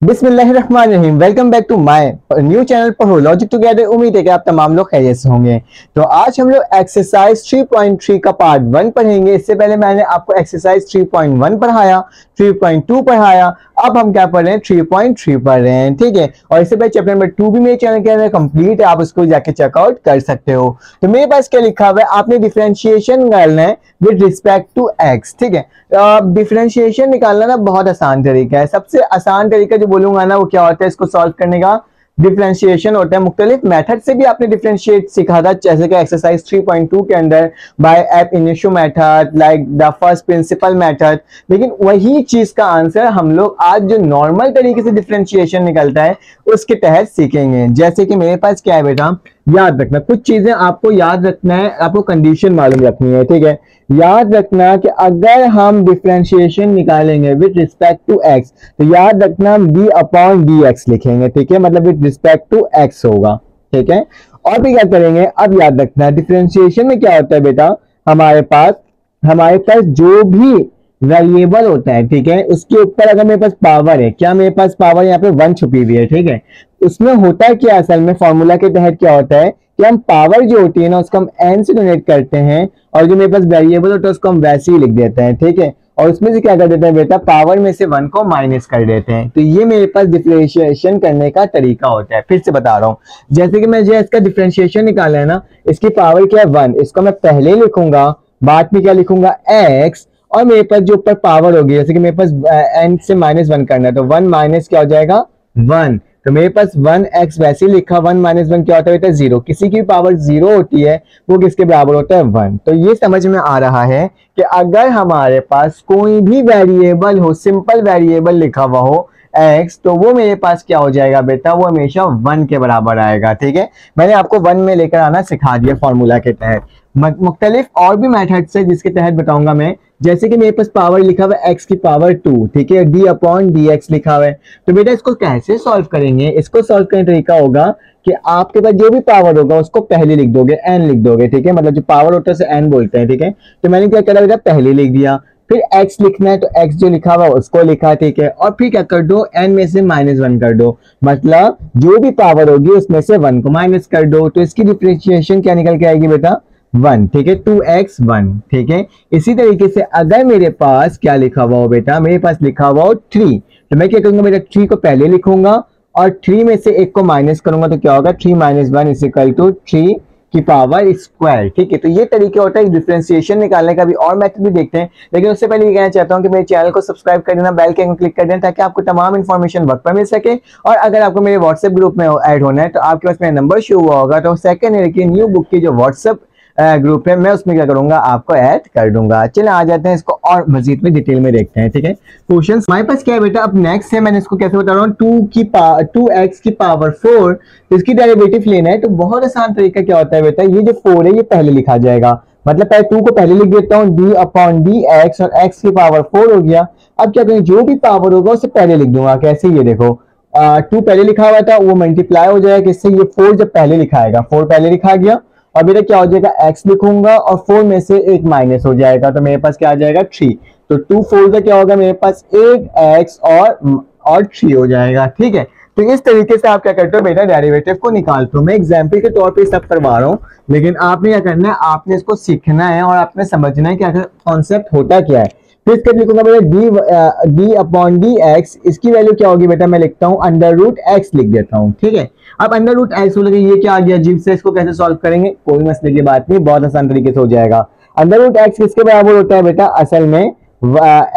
बिस्मिल्लाहिर्रहमानिर्रहीम। Welcome back to my new channel पढ़ो logic together. उम्मीद है कि आप तमाम लोग खैरियत से होंगे। तो आज हम लोग एक्सरसाइज 3.3 का पार्ट 1 पढ़ेंगे। इससे पहले मैंने आपको एक्सरसाइज 3.1 पढ़ाया, 3.2 पढ़ाया, अब हम क्या पढ़ रहे हैं 3.3 पढ़ रहे हैं, ठीक है। और इससे पहले चैप्टर नंबर 2 भी मेरे चैनल के अंदर कंप्लीट है, आप उसको जाके चेकआउट कर सकते हो। तो मेरे पास क्या लिखा हुआ है, आपने डिफरेंशिएशन करना है विद रिस्पेक्ट टू एक्स, ठीक है। डिफरेंशिएशन निकालना ना बहुत आसान तरीका है। सबसे आसान तरीका जो बोलूंगा ना वो क्या होता है, इसको सॉल्व करने का डिफरेंशिएशन होता है। मुख्तलिफ मेथड से भी आपने डिफरेंशिएट सीखा था, जैसे कि एक्सरसाइज 3.2 के अंदर by ab initio method, like the first principle method. लेकिन वही चीज का आंसर हम लोग आज जो नॉर्मल तरीके से डिफरेंशिएशन निकलता है उसके तहत सीखेंगे। जैसे कि मेरे पास क्या है बेटा, याद रखना कुछ चीजें आपको याद रखना है, आपको कंडीशन मालूम रखनी है, ठीक है। याद रखना कि अगर हम डिफरेंशिएशन निकालेंगे विद रिस्पेक्ट टू एक्स तो याद रखना हम डी अपॉन डी एक्स लिखेंगे, ठीक है। मतलब विद रिस्पेक्ट टू एक्स होगा, ठीक है। और भी क्या करेंगे, अब याद रखना डिफरेंशिएशन में क्या होता है बेटा, हमारे पास जो भी वेरिएबल होता है, ठीक है, उसके ऊपर अगर मेरे पास पावर है, क्या मेरे पास पावर यहाँ पे 1 छुपी हुई है, ठीक है। उसमें होता है क्या, असल में फॉर्मूला के तहत क्या होता है कि हम पावर जो होती है ना उसको हम n से डोनेट करते हैं और जो मेरे पास वेरिएबल होता है उसको हम वैसे ही लिख देते हैं, ठीक है। और उसमें से क्या कर देते हैं बेटा, पावर में से 1 को माइनस कर देते हैं। तो ये मेरे पास डिफरेंशिएशन करने का तरीका होता है। फिर से बता रहा हूँ, जैसे कि मैं जो इसका डिफरेंशिएशन निकाला है ना, इसकी पावर क्या है 1, इसको मैं पहले लिखूंगा, बाद में क्या लिखूंगा x, और मेरे पास जो ऊपर पावर होगी, जैसे कि मेरे पास n से -1 करना है तो 1 माइनस क्या हो जाएगा 1। तो मेरे पास 1x वैसे ही लिखा, 1 माइनस 1 क्या होता है बेटा 0। किसी की पावर 0 होती है वो किसके बराबर होता है 1। तो ये समझ में आ रहा है कि अगर हमारे पास कोई भी वेरिएबल हो, सिंपल वेरिएबल लिखा हुआ हो x, तो वो मेरे पास क्या हो जाएगा बेटा, वो हमेशा 1 के बराबर आएगा, ठीक है। मैंने आपको 1 में लेकर आना सिखा दिया फॉर्मूला के तहत। मुख्तलिफ और भी मेथड्स है जिसके तहत बताऊंगा मैं। जैसे कि मेरे पास पावर लिखा हुआ है x की पावर 2, ठीक है, d अपॉन डी एक्स लिखा हुआ है। तो बेटा इसको कैसे सॉल्व करेंगे, इसको सॉल्व करने का तरीका होगा कि आपके पास जो भी पावर होगा उसको पहले लिख दोगे, n लिख दोगे, ठीक है। मतलब जो पावर होता है उसे n बोलते हैं, ठीक है। तो मैंने क्या करा बेटा, पहले लिख दिया। फिर x लिखना है तो x जो लिखा हुआ उसको लिखा, ठीक है। और फिर क्या कर दो, n में से -1 कर दो, मतलब जो भी पावर होगी उसमें से 1 को माइनस कर दो। तो इसकी डिफरेंशिएशन क्या निकल के आएगी बेटा 1, ठीक है, 2x 1, ठीक है। इसी तरीके से अगर मेरे पास क्या लिखा हुआ हो बेटा, मेरे पास लिखा हुआ हो 3, तो मैं क्या करूंगा बेटा, 3 को पहले लिखूंगा और 3 में से 1 को माइनस करूंगा तो क्या होगा 3 - 1 इक्वल टू 3 की पावर स्क्वायर, ठीक है। तो ये तरीके होता है डिफरेंशिएशन निकालने का। भी और मेथड भी देखते हैं, लेकिन उससे पहले ये कहना चाहता हूं कि मेरे चैनल को सब्सक्राइब कर देना, बेल के आइकन क्लिक कर देना, ताकि आपको तमाम इन्फॉर्मेशन वक्त पर मिल सके। और अगर आपको मेरे व्हाट्सएप ग्रुप में ऐड होना है तो आपके पास मेरा नंबर शो हुआ होगा, तो सेकंड ईयर की न्यू बुक की जो व्हाट्सएप ग्रुप है मैं उसमें क्या करूंगा, आपको ऐड कर दूंगा। चलिए आ जाते हैं, इसको और मजीद में डिटेल में देखते हैं, ठीक है। क्वेश्चन हमारे पास क्या है बेटा, अब नेक्स्ट है, मैंने इसको कैसे बता रहा हूँ, 2x की पावर 4, इसकी डेरिवेटिव लेना है। तो बहुत आसान तरीका क्या होता है बेटा, ये जो 4 है ये पहले लिखा जाएगा, मतलब पहले 2 को पहले लिख देता हूँ, d अपॉन डी एक्स, और x की पावर 4 हो गया। अब क्या करें, जो भी पावर होगा उसे पहले लिख दूंगा। कैसे, ये देखो 2 पहले लिखा हुआ था वो मल्टीप्लाई हो जाएगा किससे, ये 4 जब पहले लिखा आएगा, 4 पहले लिखा गया और मेरा क्या हो जाएगा x लिखूंगा और 4 में से 1 माइनस हो जाएगा, तो मेरे पास क्या आ जाएगा 3। तो 2 4 का क्या होगा, मेरे पास 8x और 3 हो जाएगा, ठीक है। तो इस तरीके से आप क्या करते हो बेटा, डेरिवेटिव को निकालते हो। मैं एग्जाम्पल के तौर पे सब करवा रहा हूँ, लेकिन आपने क्या करना है, आपने इसको सीखना है और आपने समझना है कि आखिर कॉन्सेप्ट होता क्या है। फिर इसके लिखूंगा बेटा d अपॉन डी एक्स, इसकी वैल्यू क्या होगी बेटा, मैं लिखता हूँ √x लिख देता हूँ, ठीक है। अब √x बोलोगे ये क्या आ गया अजीब से, इसको कैसे सॉल्व करेंगे, कोई मसले की बात नहीं, बहुत आसान तरीके से हो जाएगा। √x किसके बराबर होता है बेटा, असल में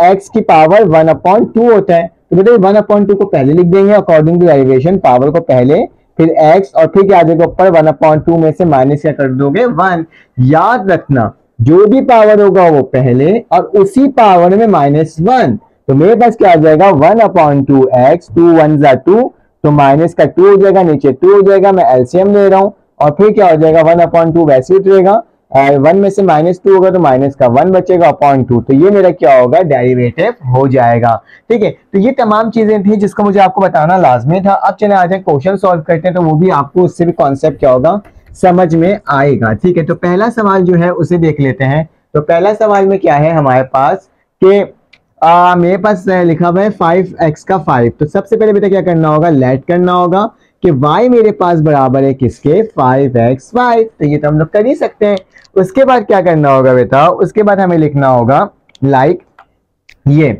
x की पावर 1/2 होता है। तो बेटा 1/2 को पहले लिख देंगे अकॉर्डिंग टू डेरिवेशन, पावर को पहले, फिर x, और फिर क्या आ जाएगा ऊपर 1/2 में से माइनस क्या कर दोगे 1। याद रखना जो भी पावर होगा वो पहले और उसी पावर में -1। तो मेरे पास क्या आ जाएगा 1/2x, 2 1 जा 2, तो माइनस का 2 हो जाएगा, नीचे 2 हो जाएगा, मैं एलसीएम ले रहा हूं, और फिर क्या हो जाएगा 1/2 वैसे ही रहेगा, 1 में से -2 होगा तो माइनस का 1 बचेगा अपॉन 2। तो ये मेरा क्या होगा, डेरिवेटिव हो जाएगा, ठीक है। तो ये तमाम चीजें थी जिसको मुझे आपको बताना लाजमी था। अब चले आ जाए क्वेश्चन सॉल्व करते हैं, तो वो भी आपको उससे भी कॉन्सेप्ट क्या होगा समझ में आएगा, ठीक है। तो पहला सवाल जो है उसे देख लेते हैं। तो पहला सवाल में क्या है हमारे पास कि मेरे पास लिखा हुआ है 5x का 5। तो सबसे पहले बेटा क्या करना होगा, लेट करना होगा कि y मेरे पास बराबर है किसके, 5x5। तो ये तो हम लोग कर ही सकते हैं। उसके बाद क्या करना होगा बेटा, उसके बाद हमें लिखना होगा लाइक ये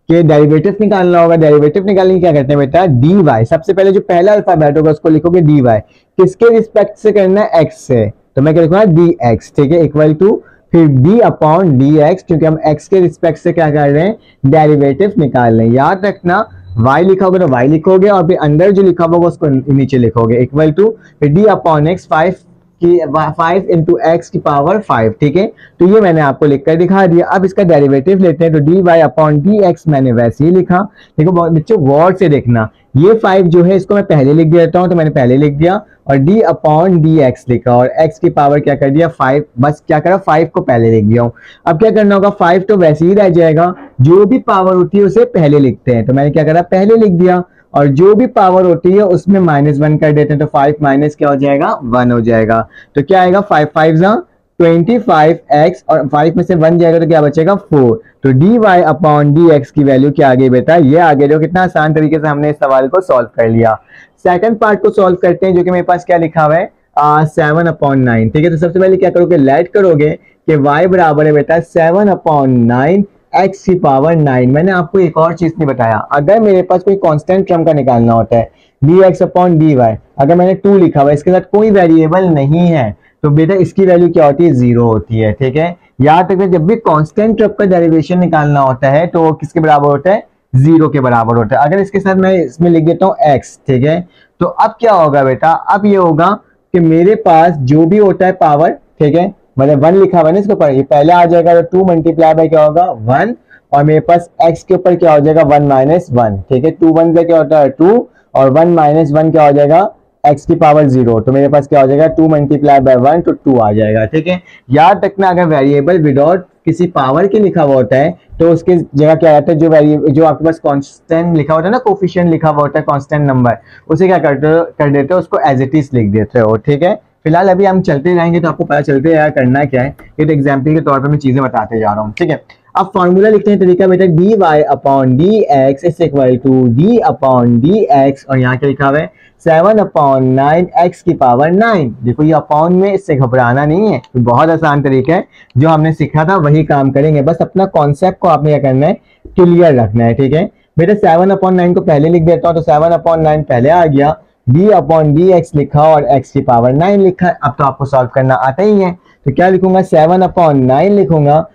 कि डेरिवेटिव निकालना होगा। डेरिवेटिव निकालने की क्या करते हैं बेटा, dy। सबसे पहले जो पहला अल्फाबेट होगा उसको लिखोगे dy, किसके रिस्पेक्ट से करना है, x से। तो मैं क्या लिखूंगा, dx, ठीक है, इक्वल टू फिर d अपॉन dx, क्योंकि हम x के रिस्पेक्ट से क्या कर रहे हैं, डेरिवेटिव निकाल रहे हैं। याद रखना y लिखा होगा तो y लिखोगे और फिर अंदर जो लिखा होगा उसको नीचे लिखोगे, इक्वल टू फिर d upon x, 5 into x की पावर 5, ठीक है। तो ये मैंने आपको लिखकर दिखा दिया। अब इसका डेरिवेटिव लेते हैं, तो D Y upon D X मैंने वैसे ही लिखा। देखो बच्चों गौर से देखना, ये 5 जो है इसको मैं पहले लिख देता हूं, तो मैंने पहले लिख दिया और d अपॉन डी एक्स लिखा और x की पावर क्या कर दिया 5, बस क्या करा 5 को पहले लिख दिया हूं। अब क्या करना होगा, 5 तो वैसे ही रह जाएगा, जो भी पावर होती है उसे पहले लिखते हैं। तो मैंने क्या करा, पहले लिख दिया और जो भी पावर होती है उसमें -1 कर देते हैं। तो 5 माइनस क्या हो जाएगा, 1 हो जाएगा। तो क्या आएगा, 5 5 25x और 5 में से 1 जाएगा तो क्या बचेगा 4। तो dy अपॉन dx की वैल्यू क्या आ गई बेटा, ये आ गया। जो कितना आसान तरीके से हमने इस सवाल को सॉल्व कर लिया। सेकंड पार्ट को सॉल्व करते हैं, जो कि मेरे पास क्या लिखा हुआ है 7 अपॉन 9, ठीक है। तो सबसे पहले क्या करोगे, लेट करोगे कि y बराबर है बेटा 7 अपॉन 9 x की पावर 9। मैंने आपको एक और चीज नहीं बताया, अगर मेरे पास कोई कांस्टेंट टर्म का निकालना होता है dx अपॉन dy, अगर मैंने 2 लिखा हुआ है, इसके साथ कोई वेरिएबल नहीं है, तो बेटा इसकी वैल्यू क्या होती है, 0 होती है, ठीक है। याद रखिए जब भी कांस्टेंट टर्म का डेरिवेशन निकालना होता है तो किसके बराबर होता है, 0 के बराबर होता है। अगर इसके साथ मैं इसमें लिख देता हूँ x, ठीक है। तो अब क्या होगा बेटा, अब ये होगा कि मेरे पास जो भी होता है पावर, ठीक है, मतलब 1 लिखा हुआ है ना इसके ऊपर, ये पहले आ जाएगा, तो 2 मल्टीप्लाई बाय क्या होगा 1, और मेरे पास x के ऊपर क्या हो जाएगा 1 माइनस 1, ठीक है। 2 1 से क्या होता है 2 और 1 माइनस 1 क्या हो जाएगा x की पावर 0। तो मेरे पास क्या हो जाएगा 2 मल्टीप्लाई बाय 1 तो 2 आ जाएगा, ठीक है। याद रखना अगर वेरिएबल विदाउट किसी पावर के लिखा हुआ होता है तो उसके जगह क्या आता है, जो वेरिएबल जो आपके पास कांस्टेंट लिखा होता है ना, कोफिशिएंट लिखा हुआ होता है कांस्टेंट नंबर, उसे क्या कर देते हो, उसको एज इट इज लिख देते हो, ठीक है। फिलहाल अभी हम चलते जाएंगे तो आपको पता चलते जाएगा करना क्या है। ये तो एग्जाम्पल के तौर पर मैं चीजें बताते जा रहा हूँ, ठीक है। अब फॉर्मूला लिखते हैं, तरीका बेटा d Y upon D x is equal to d upon D x, और यहाँ क्या लिखा हुआ है 7 अपॉन 9 एक्स की पावर 9। देखो ये अपॉन में, इससे घबराना नहीं है, तो बहुत आसान तरीका है, जो हमने सीखा था वही काम करेंगे, बस अपना कॉन्सेप्ट को आपने क्या करना है, क्लियर रखना है, ठीक है। बेटा 7 अपॉन 9 को पहले लिख देता हूँ, तो 7 अपॉन 9 पहले आ गया, d अपॉन डी एक्स लिखा और x की पावर 9 लिखा। अब तो आपको सॉल्व करना आता ही है, तो क्या लिखूंगा 7 अपॉन 9 लिखूंगा।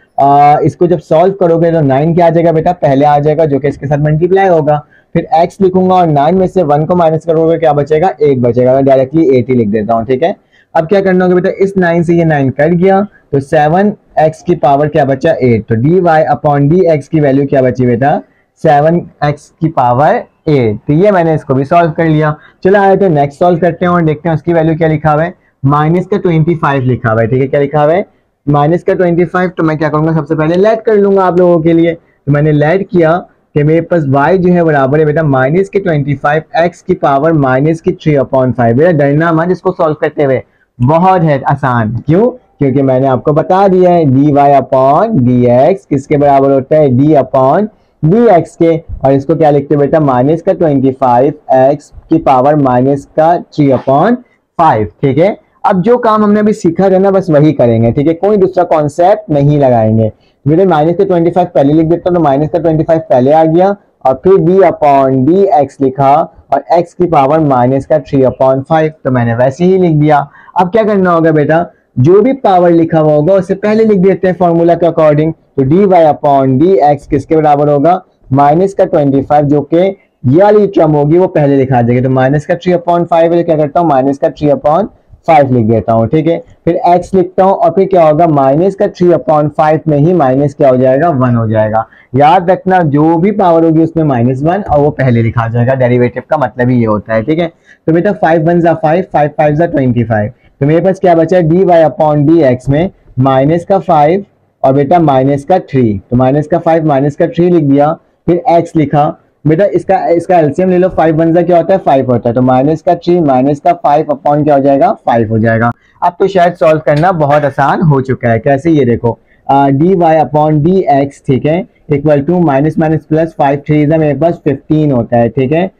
इसको जब सॉल्व करोगे तो 9 क्या आ जाएगा बेटा, पहले आ जाएगा जो कि इसके साथ मल्टीप्लाई होगा, फिर x लिखूंगा और 9 में से 1 को माइनस करोगे क्या बचेगा, 1 बचेगा। मैं डायरेक्टली 8 ही लिख देता हूँ, ठीक है। अब क्या करना होगा बेटा, इस 9 से ये 9 कट गया, तो 7x की पावर क्या बचा 8। तो dy अपॉन डी एक्स की वैल्यू क्या बची बेटा, 7x की पावर 8। तो ये मैंने इसको भी सॉल्व कर लिया। चलो आए तो नेक्स्ट सॉल्व करते हैं और देखते हैं उसकी वैल्यू क्या लिखा हुआ है, माइनस का 25 लिखा हुआ है, ठीक है। क्या लिखा हुआ है, माइनस का 25। तो मैं क्या करूंगा, सबसे पहले लेट कर लूंगा आप लोगों के लिए। तो मैंने लेट किया कि मेरे पास y जो है बराबर है बेटा माइनस के 25 x की पावर माइनस की 3/5। बेटा डरना मत इसको सॉल्व करते हुए, बहुत है आसान। क्यों, क्योंकि मैंने आपको बता दिया है d Y upon D x किसके बराबर होता है, d अपॉन डी एक्स के। और इसको क्या लिखते हैं बेटा, माइनस का 25 x की पावर माइनस का 3/5, ठीक है। अब जो काम हमने अभी सीखा था ना, बस वही करेंगे, ठीक है, कोई दूसरा कॉन्सेप्ट नहीं लगाएंगे। मेरे माइनस का 25 पहले लिख देता हूँ, तो माइनस का 25 पहले आ गया और फिर d अपॉन डी एक्स लिखा और x की पावर माइनस का 3/5, तो मैंने वैसे ही लिख दिया। अब क्या करना होगा बेटा, जो भी पावर लिखा हुआ होगा उससे पहले लिख देते हैं फॉर्मूला के अकॉर्डिंग। तो D Y upon D x किसके बराबर होगा, माइनस का 25, जो कि ये वाली टर्म होगी वो पहले लिखा जाएगी। तो माइनस का 3/5 है, क्या करता हूँ माइनस का 3/5 लिख देता हूँ, ठीक है। फिर x लिखता हूँ और फिर क्या होगा, माइनस का 3/5 में ही माइनस क्या हो जाएगा 1 हो जाएगा। याद रखना जो भी पावर होगी उसमें -1 और वो पहले लिखा जाएगा, डेरिवेटिव का मतलब ही ये होता है, ठीक है। तो बेटा 5 1 जा 5, 5 5 जा 25। तो मेरे पास क्या बचा है, d Y upon D x में माइनस का 5 और बेटा माइनस का 3। तो माइनस का 5 माइनस का 3 लिख दिया, फिर x लिखा। बेटा इसका एलसीएम ले लो, 5 1 जा क्या होता है 5 होता है। तो माइनस का 3 माइनस का 5 अपॉन क्या हो जाएगा 5 हो जाएगा। अब तो शायद सॉल्व करना बहुत आसान हो चुका है। कैसे, ये देखो d Y upon D x, ठीक है, equal to minus minus plus 5 3 मेरे पास 15 होता है, ठीक है।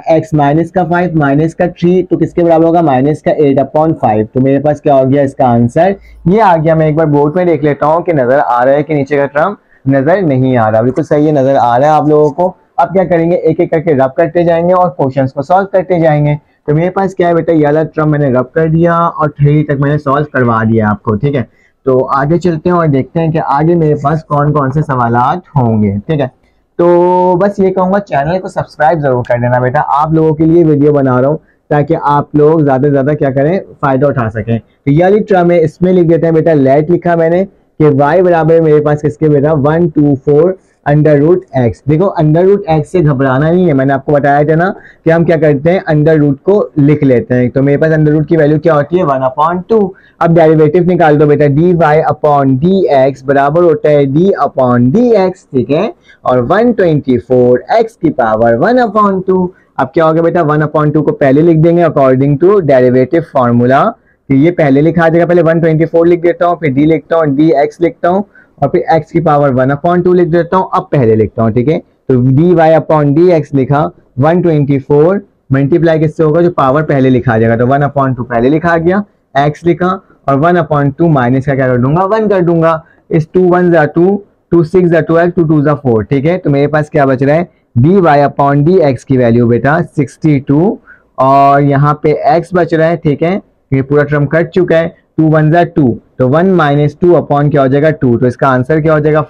एक्स माइनस का 5 माइनस का 3 तो किसके बराबर होगा, माइनस का 8 अपॉन 5। तो मेरे पास क्या हो गया, इसका आंसर ये आ गया। मैं एक बार बोर्ड में देख लेता हूँ कि नजर आ रहा है कि नीचे का टर्म नजर नहीं आ रहा। बिल्कुल सही है, नजर आ रहा है आप लोगों को। अब क्या करेंगे, एक एक करके रब करते जाएंगे और क्वेश्चंस को सॉल्व करते जाएंगे। तो मेरे पास क्या है बेटा, ये वाला टर्म मैंने रब कर दिया और 3 तक मैंने सॉल्व करवा दिया आपको, ठीक है। तो आगे चलते हैं और देखते हैं कि आगे मेरे पास कौन कौन से सवालात होंगे, ठीक है। तो बस ये कहूँगा, चैनल को सब्सक्राइब जरूर कर देना बेटा, आप लोगों के लिए वीडियो बना रहा हूँ ताकि आप लोग ज़्यादा से ज़्यादा क्या करें, फ़ायदा उठा सकें। तो ये वाली टर्म है, इसमें लिख देते हैं बेटा, लेट लिखा मैंने कि y बराबर मेरे पास किसके बेटा, 124 अंडर रूट एक्स। देखो अंडर रूट एक्स से घबराना नहीं है, मैंने आपको बताया था ना कि हम क्या करते हैं, अंडर रूट को लिख लेते हैं। तो मेरे पास अंडर रूट की वैल्यू क्या होती है, 1/2। अब डेरिवेटिव निकाल दो बेटा, d Y upon D x बराबर होता है डी अपॉन डी एक्स, ठीक है। और 124 एक्स की पावर 1/2। अब क्या होगा बेटा, 1/2 को पहले लिख देंगे अकॉर्डिंग टू डेरिवेटिव फॉर्मूला। तो ये पहले लिखा जाएगा, पहले 124 लिख देता हूँ, फिर डी लिखता हूँ, डी एक्स लिखता हूँ और फिर x की पावर 1/2 लिख देता हूँ। अब पहले लिखता हूँ, ठीक है। तो D Y upon D x लिखा, 124 मल्टीप्लाई किससे होगा, जो पावर पहले लिखा जाएगा, तो 1/2 पहले लिखा गया, x लिखा और 1/2 माइनस का क्या कर दूंगा, 1 कर दूंगा। इस 2 1 जा 2, 2 6 जा 12, 2 2 जा 4, ठीक है। तो मेरे पास क्या बच रहा है, d Y upon D x की वैल्यू बेटा 62 और यहाँ पे x बच रहा है, ठीक है। ये पूरा टर्म कट चुका है, 2 1 जा 2, तो 1 माइनस 2 अपॉन क्या हो जाएगा, 2। तो इसका आंसर क्या हो जाएगा,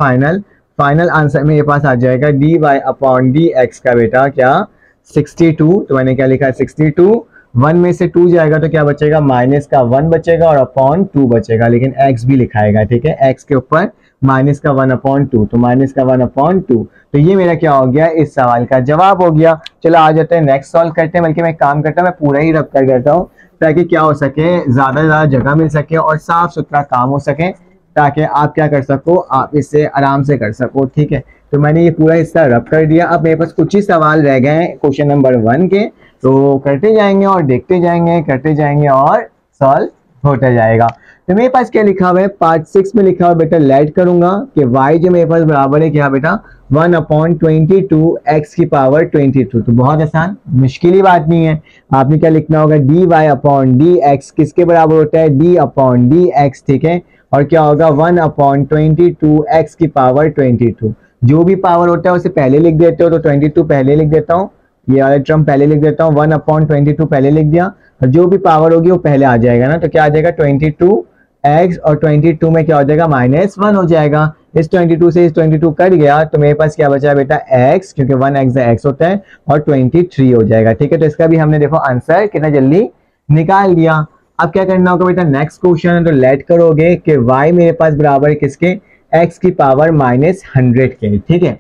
फाइनल आंसर मेरे पास आ जाएगा d Y upon D x का बेटा क्या, 62। तो मैंने क्या लिखा है, 62, 1 में से 2 जाएगा तो क्या बचेगा, माइनस का 1 बचेगा और अपॉन 2 बचेगा, लेकिन x भी लिखाएगा, ठीक है। x के ऊपर माइनस का 1/2, तो माइनस का 1/2। तो ये मेरा क्या हो गया, इस सवाल का जवाब हो गया। चलो आ जाते हैं नेक्स्ट सॉल्व करते हैं। बल्कि मैं काम करता हूँ, मैं पूरा ही रब कर देता हूँ ताकि क्या हो सके, ज्यादा से ज्यादा जगह मिल सके और साफ सुथरा काम हो सके, ताकि आप क्या कर सको, आप इससे आराम से कर सको, ठीक है। तो मैंने ये पूरा हिस्सा रब कर दिया। अब मेरे पास कुछ ही सवाल रह गए हैं क्वेश्चन नंबर 1 के, तो करते जाएंगे और देखते जाएंगे, करते जाएंगे और सॉल्व होता जाएगा। तो मेरे पास क्या लिखा हुआ है, पार्ट 6 में लिखा हुआ बेटा, लेट करूंगा कि y जो मेरे पास बराबर है क्या बेटा, 1/22 x की पावर 22। तो बहुत आसान, मुश्किल ही बात नहीं है। आपने क्या लिखना होगा, d Y upon D x किसके बराबर होता है, डी अपॉन डी एक्स, ठीक है। और क्या होगा, 1/22 x की पावर 22। जो भी पावर होता है उसे पहले लिख देते हो, तो 22 पहले लिख देता हूँ, ये वाला टर्म पहले लिख देता हूँ, 1/22 पहले लिख दिया और जो भी पावर होगी वो पहले आ जाएगा ना। तो क्या आ जाएगा, 22x और 22 में क्या हो जाएगा, -1 हो जाएगा। इस 22 से इस 22 कट गया तो मेरे पास क्या बचा है बेटा, x, क्योंकि 1x x होता है, और 23 हो जाएगा, ठीक है। तो इसका भी हमने देखो आंसर कितना जल्दी निकाल दिया। अब क्या करना होगा बेटा, नेक्स्ट क्वेश्चन है, तो लेट करोगे कि y मेरे पास बराबर है किसके, x की पावर -100 के, ठीक है।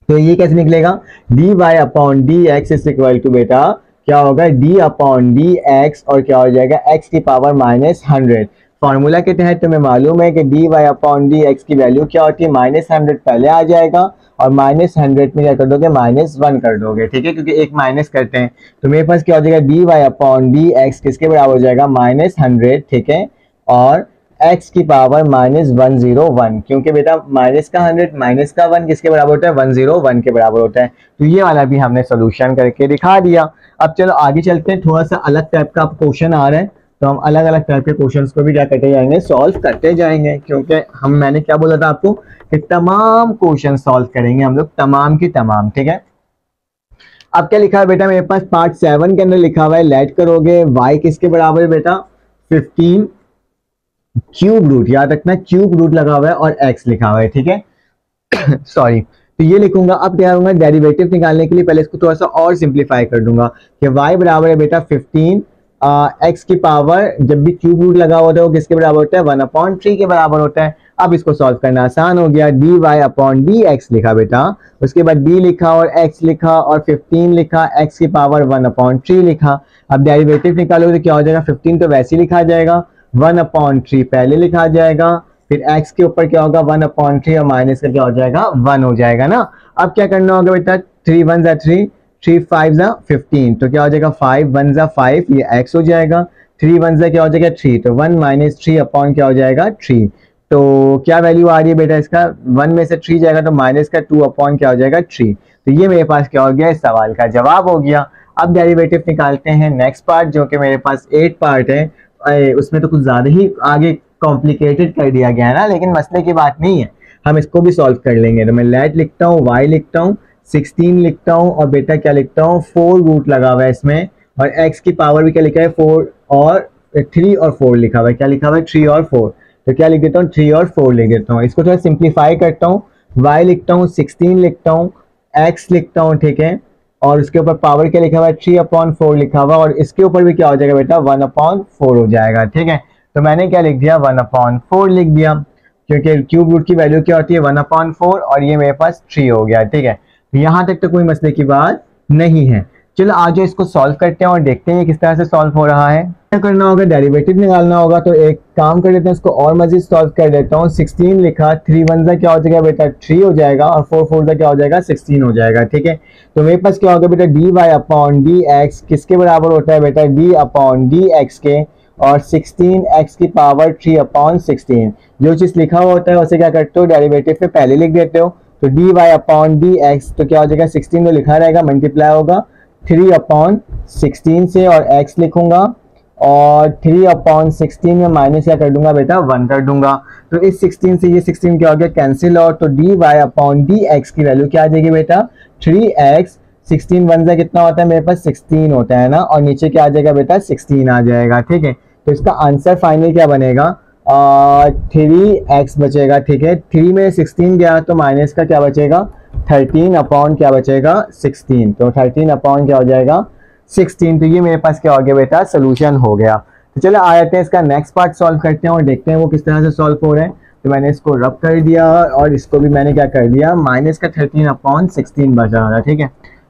तो ये कैसे निकलेगा, d Y upon D x is equal to बेटा क्या होगा, डी अपॉन डी एक्स और क्या हो जाएगा, x की पावर -100। फॉर्मूला के तहत तुम्हें मालूम है कि d Y upon D x की वैल्यू क्या होती है, -100 पहले आ जाएगा और -100 में क्या कर दोगे, -1 कर दोगे, ठीक है, क्योंकि एक माइनस करते हैं। तो मेरे पास क्या हो जाएगा, d Y upon D x किसके बराबर हो जाएगा, -100, ठीक है, और x की पावर -101, क्योंकि बेटा माइनस का 100 माइनस का 1 किसके बराबर होता है, 101 के बराबर होता है। तो ये वाला भी हमने सोल्यूशन करके दिखा दिया। अब चलो आगे चलते हैं, थोड़ा सा अलग टाइप का क्वेश्चन आ रहा है, तो हम अलग अलग टाइप के क्वेश्चंस को भी क्या करते जाएंगे, सॉल्व करते जाएंगे, क्योंकि मैंने क्या बोला था आपको कि तमाम क्वेश्चन सॉल्व करेंगे हम लोग, तमाम की तमाम, ठीक है। अब क्या लिखा है बेटा, मेरे पास पार्ट 7 के अंदर लिखा हुआ है, लेट करोगे y किसके बराबर है बेटा, 15 क्यूब रूट, याद रखना क्यूब रूट लगा हुआ है और x लिखा हुआ है, ठीक है। सॉरी, तो ये लिखूंगा। अब क्या करूंगा, डेरिवेटिव निकालने के लिए पहले इसको थोड़ा सा और सिंप्लीफाई कर दूंगा कि y बराबर है बेटा 15 x की पावर, जब भी क्यूब रूट लगा होता है वो किसके बराबर होता है, 1/3 के बराबर होता है। अब इसको सॉल्व करना आसान हो गया, d Y upon D x लिखा बेटा, उसके बाद d लिखा और x लिखा और 15 लिखा, x की पावर 1/3 लिखा। अब डेरिवेटिव निकालोगे तो क्या हो जाएगा, 15 तो वैसे ही लिखा जाएगा, 1/3 पहले लिखा जाएगा, फिर x के ऊपर क्या होगा 1/3 और माइनस का क्या हो जाएगा 1 हो जाएगा ना। अब क्या करना होगा बेटा, 3 1 जा 3, 3 5 जा 15, तो क्या हो जाएगा 5 1 जा 5, ये x हो जाएगा, 3 1 जा क्या हो जाएगा 3, तो 1 - 3 अपॉन क्या हो जाएगा 3। तो क्या वैल्यू आ रही है बेटा इसका, 1 में से 3 जाएगा तो माइनस का 2 अपॉन क्या हो जाएगा 3। तो ये मेरे पास क्या हो गया, इस सवाल का जवाब हो गया। अब डेरिवेटिव निकालते हैं नेक्स्ट पार्ट, जो कि मेरे पास 8 पार्ट है। उसमें तो कुछ ज्यादा ही आगे कॉम्प्लिकेटेड कर दिया गया है ना, लेकिन मसले की बात नहीं है, हम इसको भी सॉल्व कर लेंगे। तो मैं लेट लिखता हूँ, वाई लिखता हूँ, 16 लिखता हूँ और बेटा क्या लिखता हूँ 4 रूट लगा हुआ है इसमें, और x की पावर भी क्या लिखा है 4 और 3 और 4 लिखा हुआ है। क्या लिखा हुआ है 3 और 4, तो क्या लिख देता हूँ 3 और 4 लिख देता हूँ। इसको थोड़ा सिंप्लीफाई करता हूँ, y लिखता हूँ 16 लिखता हूँ, x लिखता हूँ, ठीक है, और उसके ऊपर पावर क्या लिखा हुआ है 3/4 लिखा हुआ, और इसके ऊपर भी क्या हो जाएगा बेटा 1/4 हो जाएगा, ठीक है। तो मैंने क्या लिख दिया 1/4 लिख दिया, क्योंकि क्यूब रूट की वैल्यू क्या होती है 1/4, और ये मेरे पास 3 हो गया, ठीक है। यहाँ तक तो कोई मसले की बात नहीं है। चलो आज इसको सॉल्व करते हैं और देखते हैं किस तरह से सॉल्व हो रहा है। क्या करना होगा, डेरिवेटिव निकालना होगा। तो एक काम कर देते हैं, इसको और मजीद सॉल्व कर देता हूँ। 16 लिखा, 3 1 सा क्या हो जाएगा बेटा 3 हो जाएगा, और 4 4 सा क्या हो जाएगा 16 हो जाएगा, ठीक है। तो मेरे पास क्या होगा बेटा dy अपॉन dx किसके बराबर होता है बेटा d अपॉन dx के, और 16x की पावर 3/16। जो चीज लिखा हुआ होता है उसे क्या करते हो डेरिवेटिव पे पहले लिख देते हो। तो dy अपॉन dx तो क्या हो जाएगा 16 तो लिखा रहेगा, मल्टीप्लाई होगा 3/16 से, और x लिखूंगा, और 3/16 में माइनस क्या कर दूंगा बेटा 1 कर दूंगा। तो इस 16 से ये 16 क्या हो गया कैंसिल, और तो dy अपॉन dx की वैल्यू क्या आ जाएगी बेटा 3x। 16 1 से कितना होता है मेरे पास 16 होता है ना, और नीचे क्या आ जाएगा बेटा 16 आ जाएगा, ठीक है। तो इसका आंसर फाइनल क्या बनेगा 3x बचेगा, ठीक है। 3 में 16 गया तो माइनस का क्या बचेगा 13 अपॉन क्या बचेगा 16, तो 13 अपॉन क्या हो जाएगा 16। तो ये मेरे पास क्या हो गया बेटा सोल्यूशन हो गया। तो चलो आ जाते हैं इसका नेक्स्ट पार्ट सॉल्व करते हैं और देखते हैं वो किस तरह से सॉल्व हो रहे हैं। तो मैंने इसको रब कर दिया और इसको भी मैंने क्या कर दिया माइनस का 13/16 बचा रहा, ठीक है।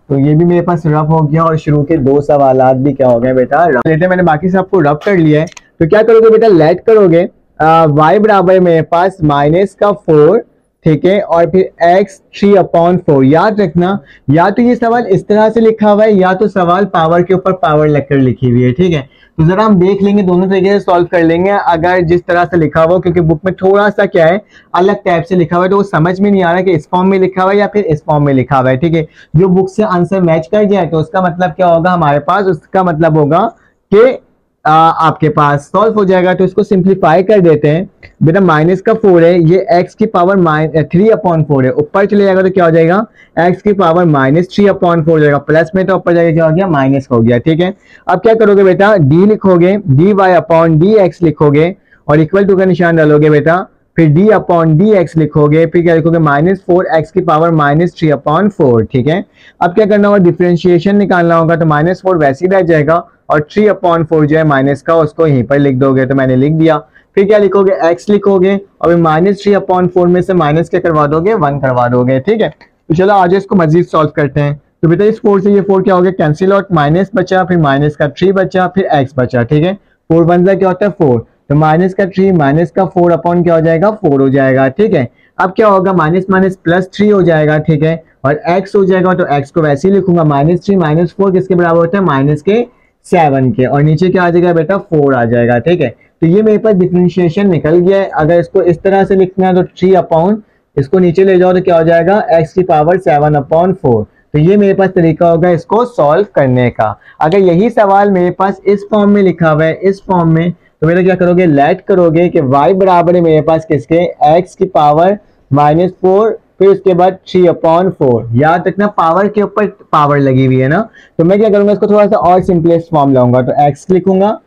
तो ये भी मेरे पास रब हो गया और शुरू के 2 सवालात भी क्या हो गए बेटा रब लेते। मैंने बाकी सबको रब कर लिया है। तो क्या करोगे बेटा लेट करोगे y बराबर मेरे पास माइनस का 4, ठीक है, और फिर x 3/4। याद रखना या तो ये सवाल इस तरह से लिखा हुआ है या तो सवाल पावर के ऊपर पावर लगकर लिखी हुई है, ठीक है। तो जरा हम देख लेंगे, दोनों तरीके से सॉल्व कर लेंगे। अगर जिस तरह से लिखा हुआ, क्योंकि बुक में थोड़ा सा क्या है अलग टाइप से लिखा हुआ है, तो वो समझ में नहीं आ रहा कि इस फॉर्म में लिखा हुआ है या फिर इस फॉर्म में लिखा हुआ है, ठीक है। जो बुक से आंसर मैच कर जाए तो उसका मतलब क्या होगा हमारे पास, उसका मतलब होगा कि आपके पास सॉल्व हो जाएगा। तो इसको सिंप्लीफाई कर देते हैं बेटा। माइनस का 4 है, ये x की पावर 3/4 है, ऊपर चले जाएगा तो क्या हो जाएगा x की पावर -3/4 हो जाएगा, प्लस में तो ऊपर जाएगा क्या हो गया माइनस हो गया, ठीक है। अब क्या करोगे बेटा d लिखोगे, dy अपॉन dx लिखोगे और इक्वल टू का निशान डालोगे बेटा, फिर d अपॉन dx लिखोगे, फिर क्या लिखोगे -4x की पावर -3/4, ठीक है। अब क्या करना होगा डिफरेंशिएशन निकालना होगा। तो -4 वैसे ही रह जाएगा और 3/4 जो है माइनस का उसको यहीं पर लिख दोगे, तो मैंने लिख दिया। फिर क्या लिखोगे x लिखोगे और -3/4 में से माइनस क्या करवा दोगे 1 करवा दोगे, ठीक है। तो चलो आज इसको मजीद सॉल्व करते हैं। तो बेटा इस 4 से ये 4 क्या हो गया कैंसिल आउट, माइनस बचा, फिर माइनस का 3 बचा, फिर x बचा, ठीक है। 4 1 सा क्या होता है 4, तो माइनस का 3 माइनस का 4 अपॉन क्या हो जाएगा 4 हो जाएगा, ठीक है। अब क्या होगा माइनस माइनस प्लस 3 हो जाएगा, ठीक है, और x हो जाएगा। तो x को वैसे ही लिखूंगा -3 -4 किसके बराबर होता है माइनस के 7 के, और नीचे क्या आ जाएगा बेटा 4 आ जाएगा, ठीक है। तो ये मेरे पास डिफरेंशिएशन निकल गया है। अगर इसको इस तरह से लिखना है तो 3 अपॉन इसको नीचे ले जाओ तो क्या हो जाएगा x की पावर 7/4। तो ये मेरे पास तरीका होगा इसको सॉल्व करने का। अगर यही सवाल मेरे पास इस फॉर्म में लिखा हुआ है, इस फॉर्म में, तो मेरा क्या करोगे लेट करोगे कि y बराबर है मेरे पास किसके x की पावर -4, फिर उसके बाद 3/4। याद रखना पावर के ऊपर पावर लगी हुई है ना। तो मैं क्या करूंगा इसको थोड़ा सा और सिंपलेस्ट फॉर्म लाऊंगा। तो x लिखूंगा,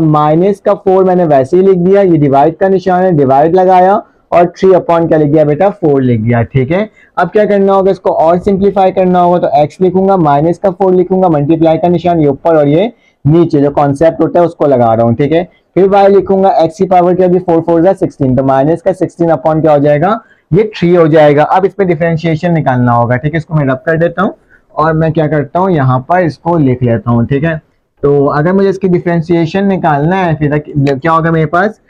माइनस का 4 मैंने वैसे ही लिख दिया, ये डिवाइड का निशान है, डिवाइड लगाया और 3 अपॉन क्या लिख दिया बेटा 4 लिख दिया, ठीक है। अब क्या करना होगा इसको और सिंप्लीफाई करना होगा। तो x लिखूंगा, माइनस का 4 लिखूंगा, मल्टीप्लाई का निशान ये ऊपर और ये नीचे, जो कॉन्सेप्ट होता है उसको लगा रहा हूँ, ठीक है। फिर y लिखूंगा, x की पावर क्या होगी 4 4 16, तो माइनस का 16 अपॉन क्या हो जाएगा ये 3 हो जाएगा। अब इसमें डिफरेंशिएशन निकालना होगा, ठीक है। इसको मैं रब कर देता हूँ और मैं क्या करता हूँ यहाँ पर इसको लिख लेता हूँ, ठीक है। तो अगर मुझे इसकी डिफरेंशिएशन निकालना है फिर क्या होगा मेरे पास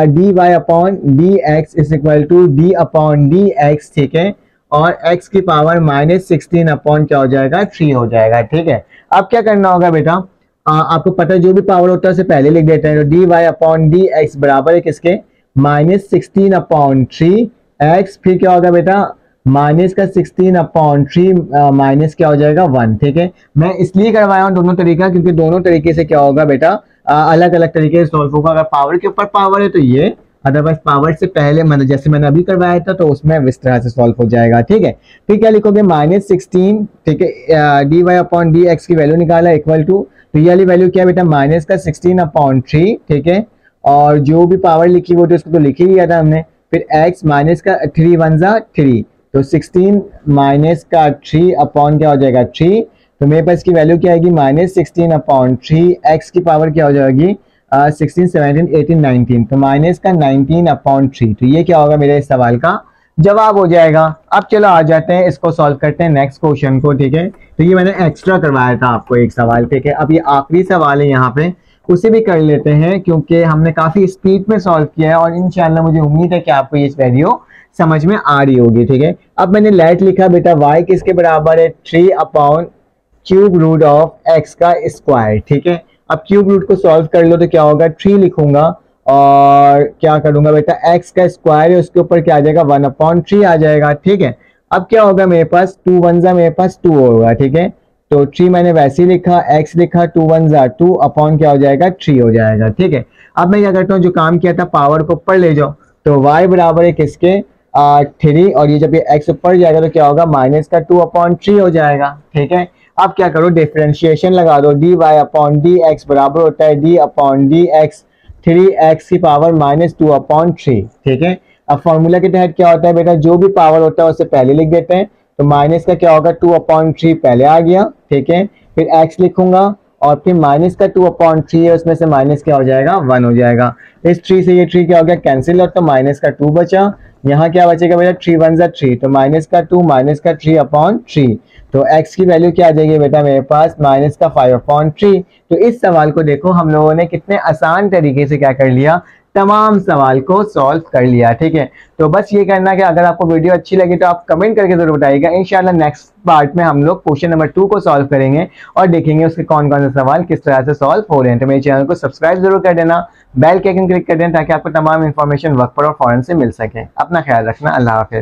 dy upon dx is equal to d upon dx, ठीक है, और x की पावर -16 अपॉन क्या हो जाएगा 3 हो जाएगा, ठीक है। अब क्या करना होगा बेटा आपको पता है जो भी पावर होता है उसे पहले लिख देते हैं। तो dy अपॉन dx बराबर है किसके -16/3 x, फिर क्या होगा बेटा माइनस का 16/3 माइनस क्या हो जाएगा 1। ठीक है, मैं इसलिए करवाया हूँ दोनों तरीका क्योंकि दोनों तरीके से क्या होगा बेटा अलग अलग तरीके से सॉल्व होगा। अगर पावर के ऊपर पावर है तो ये, अदरवाइज पावर से पहले मतलब जैसे मैंने अभी करवाया था तो उसमें इस तरह से सॉल्व हो जाएगा। ठीक है, फिर क्या लिखोगे -16, ठीक है, dy/dx की वैल्यू निकाला इक्वल टू, तो ये वाली वैल्यू क्या है बेटा माइनस का 16/3। ठीक है, और जो भी पावर लिखी वो तो उसको तो लिख ही लिया था हमने। फिर x माइनस का 3 1 जा 3, तो 16 माइनस का 3 अपॉन क्या हो जाएगा 3, तो मेरे पास की वैल्यू क्या आएगी -16/3, x की पावर क्या हो जाएगी 16 17 18 19, तो माइनस का 19/3। तो ये क्या होगा मेरे इस सवाल का जवाब हो जाएगा। अब चलो आ जाते हैं इसको सॉल्व करते हैं नेक्स्ट क्वेश्चन को। ठीक है, तो ये मैंने एक्स्ट्रा करवाया था आपको एक सवाल। ठीक है, अब ये आखिरी सवाल है यहाँ पे, उसे भी कर लेते हैं क्योंकि हमने काफी स्पीड में सॉल्व किया है और इंशाल्लाह मुझे उम्मीद है कि आपको ये वीडियो समझ में आ रही होगी। ठीक है, अब मैंने लेट लिखा बेटा y किसके बराबर है 3/³ ऑफ x का स्क्वायर। ठीक है, अब क्यूब रूट को सॉल्व कर लो तो क्या होगा 3 लिखूंगा और क्या करूंगा बेटा x का स्क्वायर है उसके ऊपर क्या आ जाएगा 1/3 आ जाएगा। ठीक है, अब क्या होगा मेरे पास 2 1 जा मेरे पास 2 होगा। ठीक है, तो 3 मैंने वैसे ही लिखा, x लिखा, 2 1 जा 2 अपॉन क्या हो जाएगा 3 हो जाएगा। ठीक है, अब मैं क्या करता हूँ जो काम किया था पावर को ऊपर ले जाओ, तो y बराबर है किसके 3, और ये जब ये x ऊपर जाएगा तो क्या होगा माइनस का 2/3 हो जाएगा। ठीक है, अब क्या करो डिफरेंशिएशन लगा दो, dy/dx बराबर होता है d/dx 3x की पावर -2/3। ठीक है, अब फॉर्मूला के तहत क्या होता है बेटा जो भी पावर होता है उससे पहले लिख देते हैं, तो माइनस का क्या होगा 2/3 पहले आ गया। ठीक है, फिर x लिखूंगा और फिर माइनस का 2/3 है उसमें से माइनस क्या हो जाएगा 1 हो जाएगा। इस 3 से ये 3 क्या हो गया कैंसिल, और तो माइनस का 2 बचा, यहाँ क्या बचेगा बेटा 3 1 जा 3, तो माइनस का 2 माइनस का 3/3, तो x की वैल्यू क्या आ जाएगी बेटा मेरे पास माइनस का 5/3। तो इस सवाल को देखो हम लोगों ने कितने आसान तरीके से क्या कर लिया, तमाम सवाल को सॉल्व कर लिया। ठीक है, तो बस ये करना कि अगर आपको वीडियो अच्छी लगी तो आप कमेंट करके जरूर बताइएगा। इंशाल्लाह नेक्स्ट पार्ट में हम लोग क्वेश्चन नंबर 2 को सॉल्व करेंगे और देखेंगे उसके कौन कौन से सवाल किस तरह से सॉल्व हो रहे हैं। तो मेरे चैनल को सब्सक्राइब जरूर कर देना, बेल के आइकन क्लिक कर देना ताकि आपको तमाम इन्फॉर्मेशन वक्त पर और फौरन से मिल सके। अपना ख्याल रखना, अल्लाह हाफिज़।